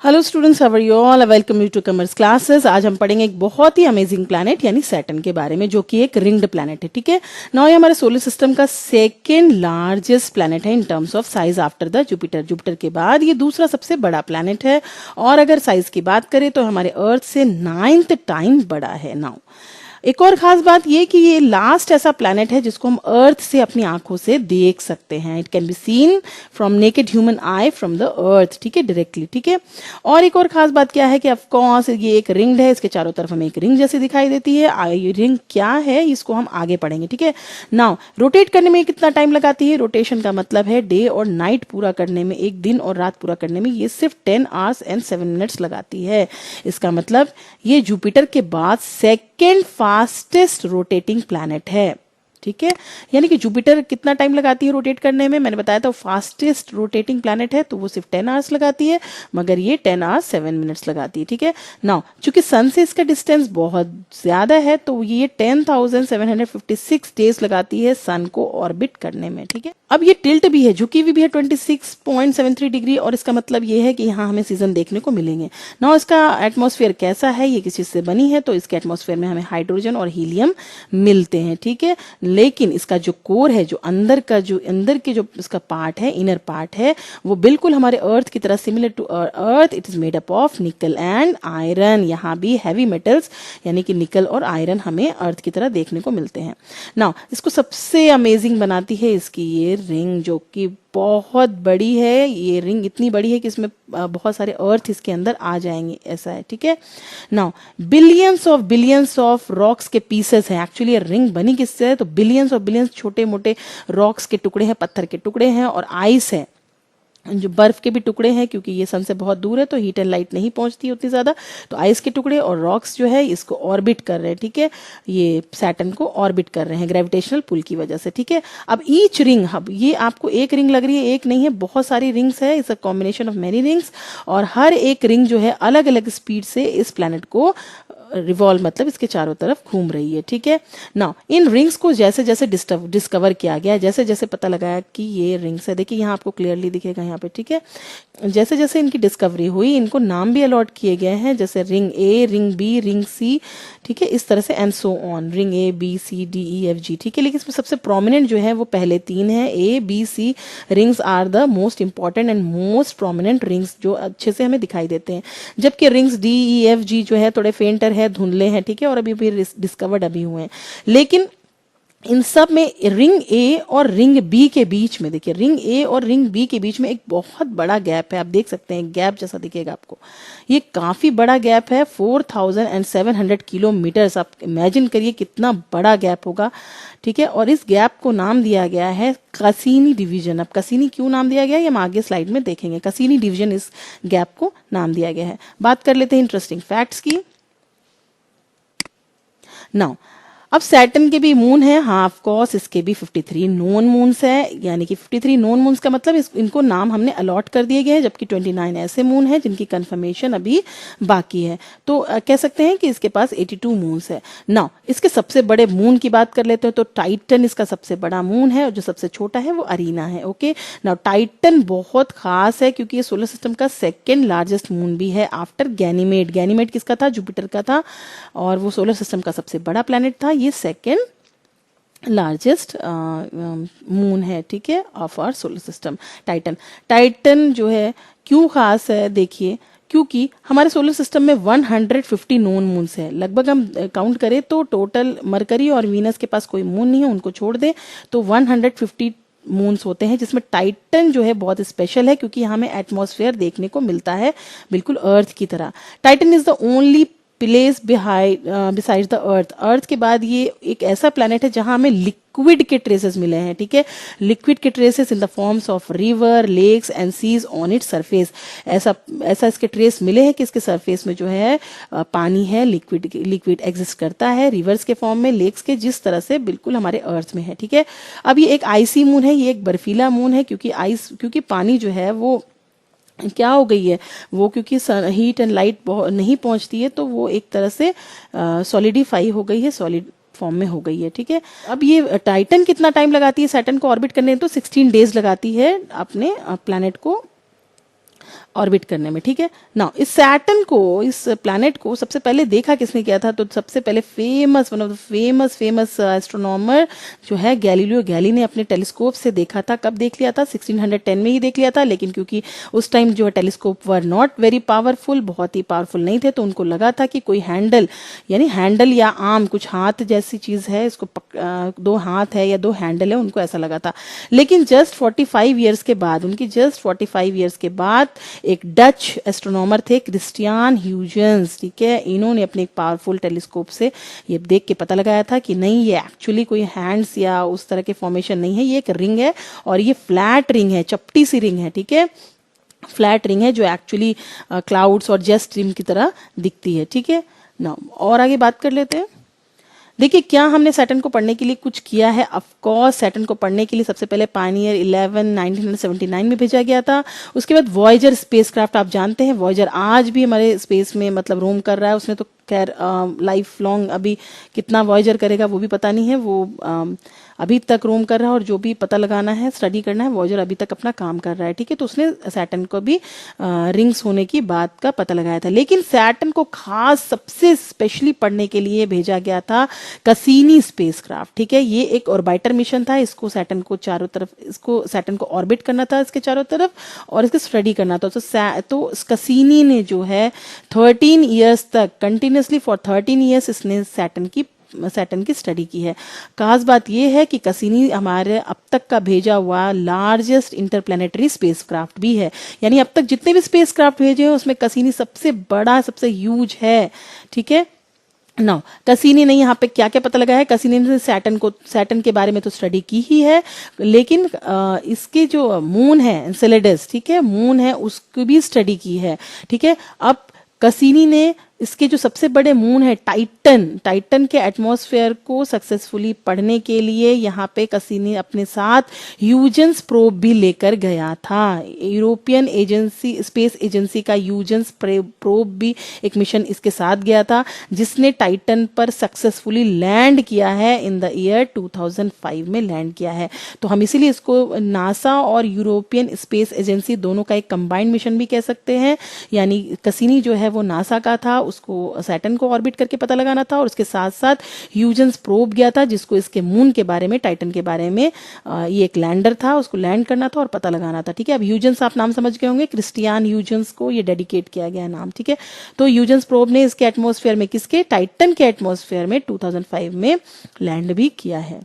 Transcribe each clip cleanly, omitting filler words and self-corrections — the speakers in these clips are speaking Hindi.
Hello students, how are you all? Welcome you to commerce classes. आज हम पढ़ेंगे एक बहुत ही अमेजिंग प्लैनेट यानी सैटर्न के बारे में, जो कि एक रिंग्ड प्लैनेट है। ठीक है, नाउ ये हमारे सोलर सिस्टम का सेकंड लार्जेस्ट प्लैनेट है in terms of size after the Jupiter. Jupiter के बाद ये दूसरा सबसे बड़ा प्लैनेट है, और अगर साइज की बात करें तो हमारे अर्थ से 9th टाइम बड़ा है। नाउ एक और खास बात ये कि ये लास्ट ऐसा प्लैनेट है जिसको हम अर्थ से अपनी आंखों से देख सकते हैं। It can be seen from naked human I from the earth, ठीक है, डायरेक्टली। ठीक है, और एक और खास बात क्या है कि ऑफ कोर्स ये एक रिंग है, इसके चारों तरफ हमें एक रिंग जैसी दिखाई देती है। ये रिंग क्या है इसको हम आगे पढ़ेंगे। ठीक है, नाउ रोटेट करने में कितना टाइम लगाती है? रोटेशन का मतलब है डे और नाइट पूरा करने में, एक दिन और रात पूरा करने में ये सिर्फ 10 आवर्स एंड 7 मिनट्स लगाती है। इसका मतलब ये जुपिटर के बाद सेकेंड फास्टेस्ट रोटेटिंग प्लैनेट है। ठीक है, यानी कि जुपिटर कितना टाइम लगाती है रोटेट करने में? मैंने बताया था फास्टेस्ट रोटेटिंग प्लैनेट है, तो वो सिर्फ 10 आवर्स लगाती है, मगर ये 10 आवर्स 7 मिनट्स लगाती है। ठीक है, नाउ चूंकि सन से इसका डिस्टेंस बहुत ज्यादा है, तो ये 10,756 डेज लगाती है सन को ऑर्बिट करने में। ठीक है, अब ये टिल्ट भी है, झुकी हुई भी है 26.73 डिग्री, और इसका मतलब ये है कि यहाँ हमें सीजन देखने को मिलेंगे। नाउ इसका एटमॉस्फेयर कैसा है? ये किस चीज से बनी है? तो इसके एटमॉस्फेयर में हमें हाइड्रोजन और हीलियम मिलते हैं। ठीक है, लेकिन इसका जो कोर है, जो अंदर के जो इसका पार्ट है, इनर पार्ट है, वो बिल्कुल हमारे अर्थ की तरह similar to Earth. It is made up of nickel and iron. यहाँ भी हैवी मेटल्स यानी कि निकल और आयरन हमें अर्थ की तरह देखने को मिलते हैं। नाउ इसको सबसे अमेजिंग बनाती है इसकी ये रिंग, जो कि बहुत बड़ी है। ये रिंग इतनी बड़ी है कि इसमें बहुत सारे अर्थ इसके अंदर आ जाएंगे, ऐसा है। ठीक है, नाउ बिलियंस ऑफ रॉक्स के पीसेस हैं। एक्चुअली ये रिंग बनी किससे है? तो बिलियंस छोटे मोटे रॉक्स के टुकड़े हैं, पत्थर के टुकड़े हैं, और आइस है, जो बर्फ के भी टुकड़े हैं, क्योंकि ये सन से बहुत दूर है तो हीट एंड लाइट नहीं पहुंचती उतनी ज्यादा, तो आइस के टुकड़े और रॉक्स जो है इसको ऑर्बिट कर रहे हैं। ठीक है, ये सैटर्न को ऑर्बिट कर रहे हैं ग्रेविटेशनल पुल की वजह से। ठीक है, अब ईच रिंग, अब ये आपको एक रिंग लग रही है, एक नहीं है, बहुत सारी रिंग्स है। It's a combination of many rings, और हर एक रिंग जो है अलग अलग स्पीड से इस प्लैनेट को रिवॉल्व, मतलब इसके चारों तरफ घूम रही है। ठीक है, नाउ इन रिंग्स को जैसे जैसे डिस्कवर किया गया, जैसे जैसे पता लगाया कि ये रिंग्स है, देखिए यहाँ आपको क्लियरली दिखेगा यहाँ पे। ठीक है, जैसे जैसे इनकी डिस्कवरी हुई, इनको नाम भी अलॉट किए गए हैं, जैसे ring A, ring B, ring C. ठीक है, इस तरह से and so on, ring A B C D E F G. ठीक है, लेकिन इसमें सबसे प्रोमिनेंट जो है वो पहले 3 है। A B C rings are the most important and most prominent rings, जो अच्छे से हमें दिखाई देते हैं, जबकि rings D E F G जो है थोड़े फेंटर है, धुंधले हैं। ठीक है, और अभी भी डिस्कवर्ड अभी हुए हैं। लेकिन इन सब में रिंग ए और रिंग बी के बीच में, देखिए रिंग ए और रिंग बी के बीच में एक बहुत बड़ा गैप है। आप देख सकते हैं, गैप जैसा दिखेगा आपको, ये काफी बड़ा गैप है, 4700 किलोमीटर। आप इमेजिन करिए कितना बड़ा गैप होगा। ठीक है, और इस गैप को नाम दिया गया है कसीनी डिवीजन। अब कसीनी क्यों नाम दिया गया है ये हम आगे स्लाइड में देखेंगे। कसीनी डिवीजन इस गैप को नाम दिया गया है। बात कर लेते हैं इंटरेस्टिंग फैक्ट्स की। नाउ अब सैटर्न के भी मून है, हाँ ऑफ कोर्स इसके भी 53 नोन मून्स है, यानी कि 53 नोन मून्स का मतलब इनको नाम हमने अलॉट कर दिए गए हैं, जबकि 29 ऐसे मून है जिनकी कंफर्मेशन अभी बाकी है। तो कह सकते हैं कि इसके पास 82 मून्स है। नाउ इसके सबसे बड़े मून की बात कर लेते हैं, तो टाइटन इसका सबसे बड़ा मून है, और जो सबसे छोटा है वो अरीना है। ओके, नाउ टाइटन बहुत खास है क्योंकि ये सोलर सिस्टम का सेकेंड लार्जेस्ट मून भी है आफ्टर गैनीमेड। गैनीमेड किसका था? जुपिटर का था, और वो सोलर सिस्टम का सबसे बड़ा प्लैनेट था। ये सेकेंड लार्जेस्ट मून है, ठीक है, of our solar system Titan जो है क्यों खास है? देखिए, क्योंकि हमारे सोलर सिस्टम में 150 नोन मून्स है। लगभग हम काउंट करें तो टोटल मरकरी और वीनस के पास कोई मून नहीं है, उनको छोड़ दें तो 150 मून्स होते हैं, जिसमें टाइटन जो है बहुत स्पेशल है क्योंकि हमें एटमॉस्फेयर देखने को मिलता है बिल्कुल अर्थ की तरह। Titan is the only place beside the earth के बाद ये एक ऐसा प्लैनेट है जहां हमें लिक्विड के ट्रेसेस मिले हैं। ठीक है, लिक्विड के traces in the forms of river, lakes and seas on its surface. ऐसा इसके ट्रेस मिले हैं कि इसके सरफेस में जो है पानी है, लिक्विड एग्जिस्ट करता है, रिवर्स के फॉर्म में, लेक्स के, जिस तरह से बिल्कुल हमारे अर्थ में है। ठीक है, अब ये एक आइसी मून है, ये एक बर्फीला मून है, क्योंकि पानी जो है वो क्या हो गई है, वो क्योंकि हीट एंड लाइट नहीं पहुंचती है, तो वो एक तरह से सॉलिडिफाई हो गई है, सॉलिड फॉर्म में हो गई है। ठीक है, अब ये टाइटन कितना टाइम लगाती है सैटर्न को ऑर्बिट करने? तो 16 डेज लगाती है अपने प्लैनेट को ऑर्बिट करने में, ठीक है ना। इस सैटर्न को, इस प्लैनेट को सबसे पहले देखा किसने किया था, तो सबसे पहले one of the famous astronomer जो है गैलीलियो गैली ने अपने टेलीस्कोप से देखा था। कब देख लिया था, 1610 में ही देख लिया था, लेकिन क्योंकि उस टाइम जो है telescope were not very powerful, बहुत ही पावरफुल नहीं थे, तो उनको लगा था कि कोई हैंडल, यानी हैंडल या आर्म, कुछ हाथ जैसी चीज है, इसको दो हाथ है या दो हैंडल है, उनको ऐसा लगा था। लेकिन जस्ट 45 ईयर्स के बाद, उनकी जस्ट 45 ईयर्स के बाद एक डच एस्ट्रोनॉमर थे क्रिस्टियान ह्यूजेंस, ठीक है, इन्होंने अपने एक पावरफुल टेलीस्कोप से ये देख के पता लगाया था कि नहीं, ये एक्चुअली कोई हैंड्स या उस तरह के फॉर्मेशन नहीं है, ये एक रिंग है और ये फ्लैट रिंग है, चपटी सी रिंग है, ठीक है, फ्लैट रिंग है जो एक्चुअली क्लाउड्स और जेट स्ट्रीम की तरह दिखती है, ठीक है ना। और आगे बात कर लेते हैं। देखिए क्या हमने सैटर्न को पढ़ने के लिए कुछ किया है। ऑफ कोर्स सैटर्न को पढ़ने के लिए सबसे पहले पायनियर 11 1979 में भेजा गया था। उसके बाद वॉयजर स्पेसक्राफ्ट, आप जानते हैं वॉयजर आज भी हमारे स्पेस में मतलब रोम कर रहा है। उसने तो खैर लाइफ लॉन्ग अभी कितना वॉयजर करेगा वो भी पता नहीं है, वो अभी तक रोम कर रहा है और जो भी पता लगाना है, स्टडी करना है, वॉयजर अभी तक अपना काम कर रहा है, ठीक है। तो उसने सैटर्न को भी रिंग्स होने की बात का पता लगाया था। लेकिन सैटर्न को खास सबसे स्पेशली पढ़ने के लिए भेजा गया था कसीनी स्पेसक्राफ्ट, ठीक है। ये एक ऑर्बिटर मिशन था, इसको सैटर्न को चारों तरफ, इसको सैटर्न को ऑर्बिट करना था इसके चारों तरफ और इसको स्टडी करना था। तो कसीनी ने जो है 13 ईयर्स तक कंटिन्यूसली फॉर 13 ईयर्स इसने सैटर्न की स्टडी की है। खास बात यह है कि कसीनी हमारे अब तक का भेजा हुआ लार्जेस्ट इंटरप्लैनेटरी स्पेसक्राफ्ट भी है, यानी अब तक जितने भी स्पेसक्राफ्ट भेजे हैं उसमें कसीनी सबसे बड़ा, सबसे ह्यूज है, ठीक है ना। कसीनी ने यहाँ पे क्या क्या पता लगाया है, कसीनी ने सैटर्न के बारे में तो स्टडी की ही है, लेकिन इसके जो मून है एन्सेलेडस, ठीक है, मून है, उसकी भी स्टडी की है, ठीक है। अब कसीनी ने इसके जो सबसे बड़े मून है टाइटन के एटमॉस्फेयर को सक्सेसफुली पढ़ने के लिए यहाँ पे कसीनी अपने साथ ह्यूजेंस प्रोब भी लेकर गया था। यूरोपियन एजेंसी, स्पेस एजेंसी का ह्यूजेंस प्रोब भी एक मिशन इसके साथ गया था, जिसने टाइटन पर सक्सेसफुली लैंड किया है, इन द ईयर 2005 में लैंड किया है। तो हम इसीलिए इसको नासा और यूरोपियन स्पेस एजेंसी दोनों का एक कंबाइंड मिशन भी कह सकते हैं। यानी कसीनी जो है वो नासा का था, उसको सैटर्न को ऑर्बिट करके पता लगाना था, और उसके साथ साथ ह्यूजेंस प्रोब गया था जिसको इसके मून के बारे में, टाइटन के बारे में, ये एक लैंडर था, उसको लैंड करना था और पता लगाना था, ठीक है। अब ह्यूजेंस आप नाम समझ गए होंगे, क्रिस्टियान ह्यूजेंस को ये डेडिकेट किया गया नाम, ठीक है। तो ह्यूजेंस प्रोब ने इसके एटमॉस्फेयर में, किसके, टाइटन के एटमॉस्फेयर में 2005 में लैंड भी किया है,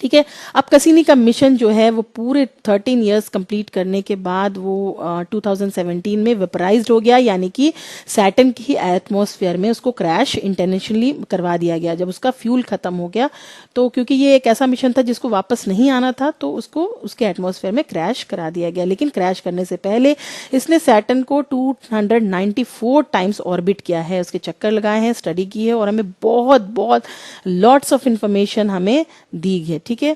ठीक है। अब कसीनी का मिशन जो है वो पूरे 13 इयर्स कंप्लीट करने के बाद वो 2017 में वेपराइज्ड हो गया, यानी कि सैटर्न की एटमॉस्फेयर में उसको क्रैश इंटरनेशनली करवा दिया गया जब उसका फ्यूल खत्म हो गया। तो क्योंकि ये एक ऐसा मिशन था जिसको वापस नहीं आना था, तो उसको उसके एटमॉस्फेयर में क्रैश करा दिया गया। लेकिन क्रैश करने से पहले इसने सैटर्न को 294 टाइम्स ऑर्बिट किया है, उसके चक्कर लगाए हैं, स्टडी की है, और हमें बहुत बहुत लॉट्स ऑफ इंफॉर्मेशन हमें दी है, ठीक है।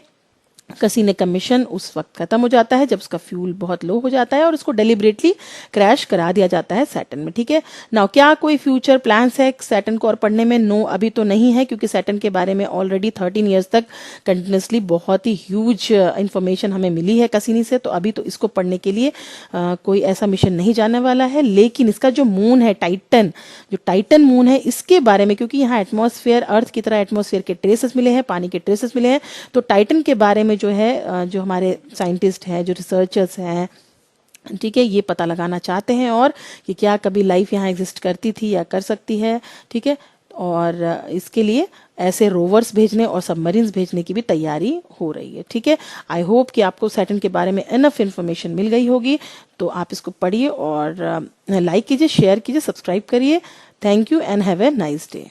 कसीने का मिशन उस वक्त खत्म हो जाता है जब उसका फ्यूल बहुत लो हो जाता है और उसको डेलिबरेटली क्रैश करा दिया जाता है सैटर्न में, ठीक है। नाउ क्या कोई फ्यूचर प्लान्स है सैटर्न को और पढ़ने में? नो, अभी तो नहीं है, क्योंकि सैटर्न के बारे में ऑलरेडी 13 ईयर्स तक कंटिन्यूसली बहुत ही ह्यूज इंफॉर्मेशन हमें मिली है कसीनी से, तो अभी तो इसको पढ़ने के लिए कोई ऐसा मिशन नहीं जाने वाला है। लेकिन इसका जो मून है टाइटन, जो टाइटन मून है, इसके बारे में, क्योंकि यहाँ एटमॉस्फेयर अर्थ की तरह एटमॉस्फेयर के ट्रेसेस मिले हैं, पानी के ट्रेसेस मिले हैं, तो टाइटन के बारे में जो है, जो हमारे साइंटिस्ट हैं, जो रिसर्चर्स हैं, ठीक है, ये पता लगाना चाहते हैं और कि क्या कभी लाइफ यहाँ एग्जिस्ट करती थी या कर सकती है, ठीक है। और इसके लिए ऐसे रोवर्स भेजने और सबमरीन्स भेजने की भी तैयारी हो रही है, ठीक है। आई होप कि आपको सैटर्न के बारे में इनफ इन्फॉर्मेशन मिल गई होगी, तो आप इसको पढ़िए और लाइक कीजिए, शेयर कीजिए, सब्सक्राइब करिए। Thank you and have a nice day.